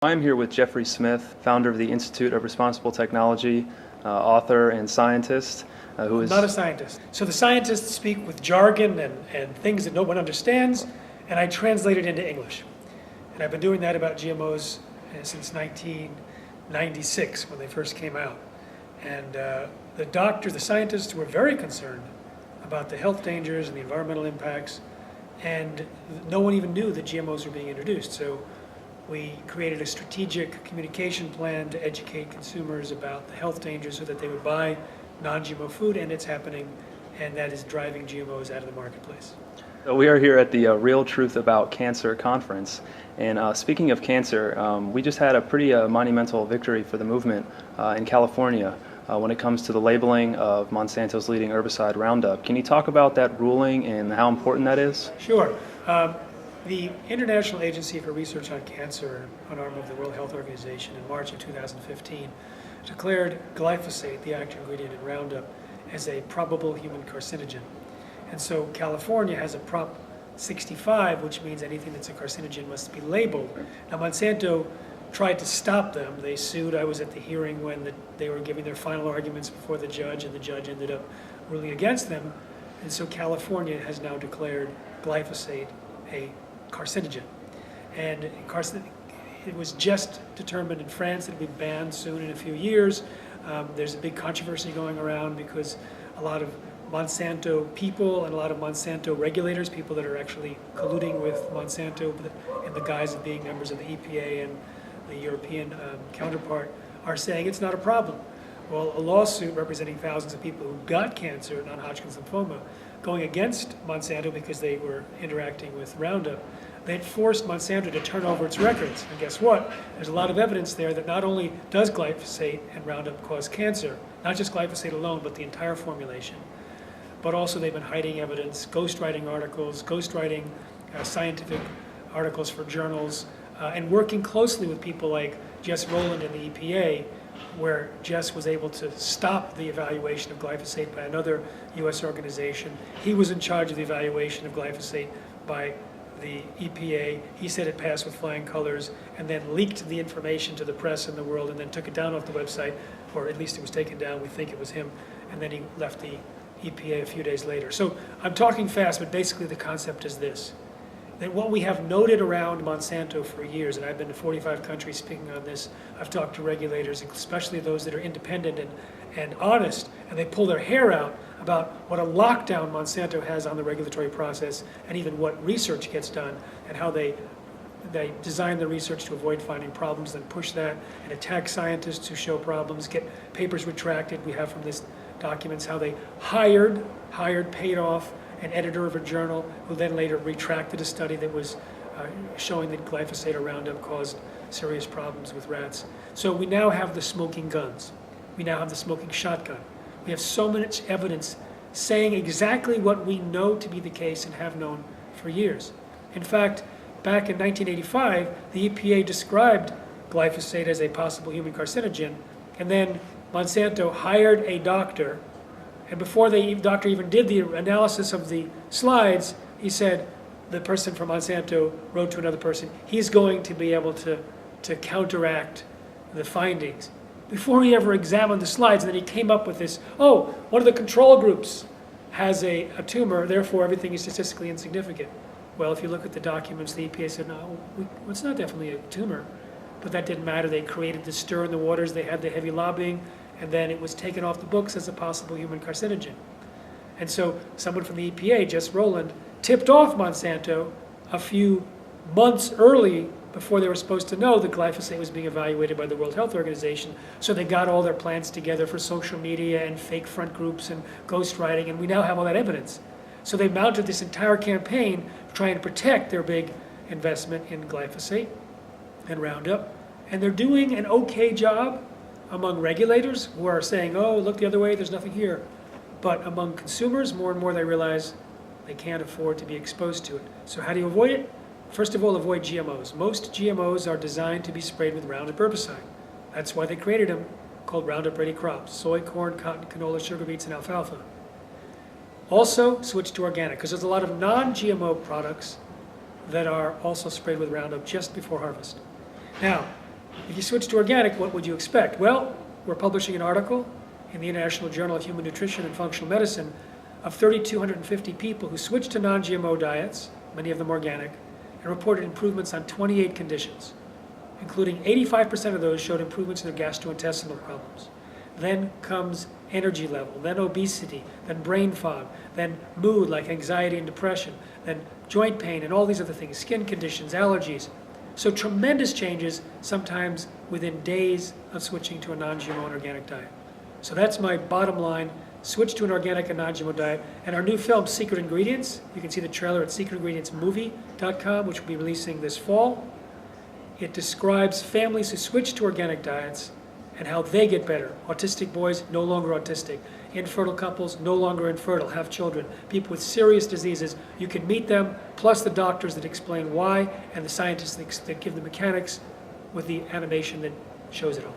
I'm here with Jeffrey Smith, founder of the Institute of Responsible Technology, author and scientist, who is... I'm not a scientist. So the scientists speak with jargon and things that no one understands, and I translate it into English. And I've been doing that about GMOs since 1996, when they first came out. And the scientists were very concerned about the health dangers and the environmental impacts, and no one even knew that GMOs were being introduced. So we created a strategic communication plan to educate consumers about the health dangers so that they would buy non-GMO food, and it's happening, and that is driving GMOs out of the marketplace. So we are here at the Real Truth About Cancer conference, and speaking of cancer, we just had a pretty monumental victory for the movement in California when it comes to the labeling of Monsanto's leading herbicide, Roundup. Can you talk about that ruling and how important that is? Sure. The International Agency for Research on Cancer, an arm of the World Health Organization, in March of 2015, declared glyphosate, the active ingredient in Roundup, as a probable human carcinogen. And so California has a Prop 65, which means anything that's a carcinogen must be labeled. Now Monsanto tried to stop them. They sued. I was at the hearing when they were giving their final arguments before the judge, and the judge ended up ruling against them. And so California has now declared glyphosate a carcinogen. And it was just determined in France that it would be banned soon in a few years. There's a big controversy going around because a lot of Monsanto people and a lot of Monsanto regulators, people that are actually colluding with Monsanto in the guise of being members of the EPA and the European counterpart, are saying it's not a problem. Well, a lawsuit representing thousands of people who got cancer, non-Hodgkin's lymphoma, going against Monsanto because they were interacting with Roundup, they'd forced Monsanto to turn over its records. And guess what? There's a lot of evidence there that not only does glyphosate and Roundup cause cancer, not just glyphosate alone, but the entire formulation, but also they've been hiding evidence, ghostwriting articles, ghostwriting scientific articles for journals, and working closely with people like Jess Rowland in the EPA, where Jess was able to stop the evaluation of glyphosate by another U.S. organization. He was in charge of the evaluation of glyphosate by the EPA. He said it passed with flying colors, and then leaked the information to the press in the world, and then took it down off the website, or at least it was taken down. We think it was him, and then he left the EPA a few days later. So I'm talking fast, but basically the concept is this: that what we have noted around Monsanto for years, and I've been to 45 countries speaking on this, I've talked to regulators, especially those that are independent and honest, and they pull their hair out about what a lockdown Monsanto has on the regulatory process, and even what research gets done, and how they design the research to avoid finding problems, then push that and attack scientists who show problems, get papers retracted. We have from this documents how they hired, paid off an editor of a journal who then later retracted a study that was showing that glyphosate or Roundup caused serious problems with rats. So we now have the smoking guns. We now have the smoking shotgun. We have so much evidence saying exactly what we know to be the case and have known for years. In fact, back in 1985, the EPA described glyphosate as a possible human carcinogen, and then Monsanto hired a doctor, and before the doctor even did the analysis of the slides, he said, the person from Monsanto wrote to another person, he's going to be able to counteract the findings. Before he ever examined the slides, and then he came up with this, oh, one of the control groups has a tumor, therefore everything is statistically insignificant. Well, if you look at the documents, the EPA said, no, it's not definitely a tumor. But that didn't matter. They created the stir in the waters, they had the heavy lobbying, and then it was taken off the books as a possible human carcinogen. And so someone from the EPA, Jess Rowland, tipped off Monsanto a few months early before they were supposed to know that glyphosate was being evaluated by the World Health Organization. So they got all their plans together for social media and fake front groups and ghostwriting, and we now have all that evidence. So they mounted this entire campaign trying to protect their big investment in glyphosate and Roundup. And they're doing an okay job among regulators who are saying, oh, look the other way, there's nothing here. But among consumers, more and more they realize they can't afford to be exposed to it. So how do you avoid it? First of all, avoid GMOs. Most GMOs are designed to be sprayed with Roundup herbicide. That's why they created them, called Roundup Ready crops: soy, corn, cotton, canola, sugar beets, and alfalfa. Also, switch to organic, because there's a lot of non-GMO products that are also sprayed with Roundup just before harvest. Now, If you switch to organic, what would you expect? Well, we're publishing an article in the International Journal of Human Nutrition and Functional Medicine of 3,250 people who switched to non-GMO diets, many of them organic, and reported improvements on 28 conditions, including 85% of those showed improvements in their gastrointestinal problems. Then comes energy level, then obesity, then brain fog, then mood like anxiety and depression, then joint pain and all these other things, skin conditions, allergies. So tremendous changes, sometimes within days of switching to a non-GMO and organic diet. So that's my bottom line. Switch to an organic and non-GMO diet. And our new film, Secret Ingredients, you can see the trailer at secretingredientsmovie.com, which will be releasing this fall. It describes families who switch to organic diets and how they get better. Autistic boys, no longer autistic. Infertile couples, no longer infertile, have children. People with serious diseases, you can meet them, plus the doctors that explain why, and the scientists that give the mechanics with the animation that shows it all.